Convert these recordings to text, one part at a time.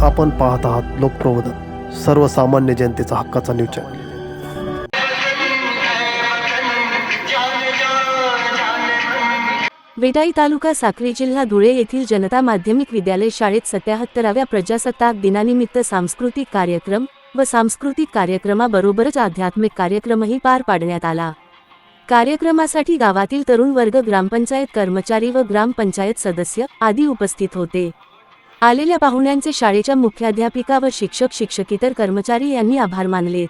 आपण पाहत आहात लोकप्रबोधन, सर्वसामान्य जनतेचा हक्काचा न्यूज चॅनल। विटाई तालुका साक्री जिल्हा धुळे येथील जनता माध्यमिक विद्यालय शाळेत 77व्या प्रजासत्ताक दिनानिमित्त सांस्कृतिक कार्यक्रम व सांस्कृतिक कार्यक्रमाबरोबरच आध्यात्मिक कार्यक्रमही पार पाडण्यात आला। कार्यक्रमासाठी गावातील तरुण वर्ग, ग्रामपंचायत कर्मचारी व ग्रामपंचायत सदस्य आदी उपस्थित होते। आलेल्या पाहुण्यांचे शाळेच्या मुख्याध्यापिका व शिक्षक शिक्षकेतर कर्मचारी यांनी आभार मानले।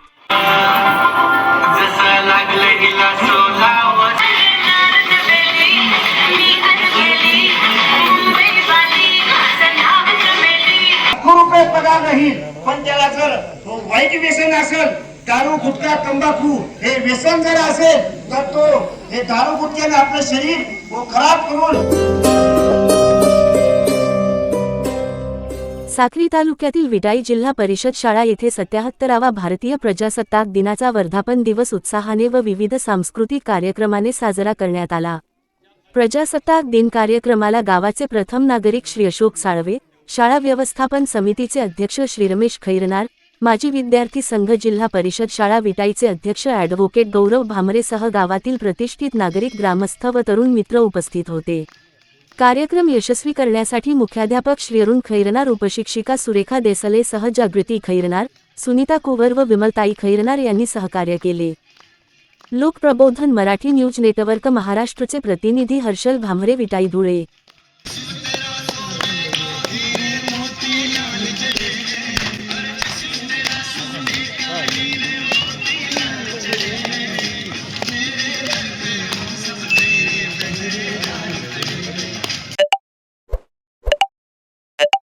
रुपये पगार नाही, पण त्याला जर वाईट व्यसन असेल, दारू गुटखा तंबाखू हे व्यसन जर असेल तर तो हे दारू गुटख्याने आपलं शरीर खराब करून। साक्री तालुक्यातील विटाई जिल्हा परिषद शाळा येथे 77वा भारतीय प्रजासत्ताक दिनाचा वर्धापन दिवस उत्साहाने व विविध सांस्कृतिक कार्यक्रमाने साजरा करण्यात आला। प्रजासत्ताक दिन कार्यक्रमाला गावाचे प्रथम नागरिक श्री अशोक साळवे, शाळा व्यवस्थापन समितीचे अध्यक्ष श्री रमेश खैरनार, माजी विद्यार्थी संघ जिल्हा परिषद शाळा विटाईचे अध्यक्ष ॲडव्होकेट गौरव भामरेसह गावातील प्रतिष्ठित नागरिक, ग्रामस्थ व तरुण मित्र उपस्थित होते। कार्यक्रम यशस्वी करण्यासाठी मुख्याध्यापक श्री अरुण खैरनार, उपशिक्षिका सुरेखा देसलेसह जागृती खैरनार, सुनीता कुवर व विमलताई खैरनार यांनी सहकार्य केले। लोकप्रबोधन मराठी न्यूज नेटवर्क महाराष्ट्रचे प्रतिनिधी हर्षल भामरे, विटाई, धुळे।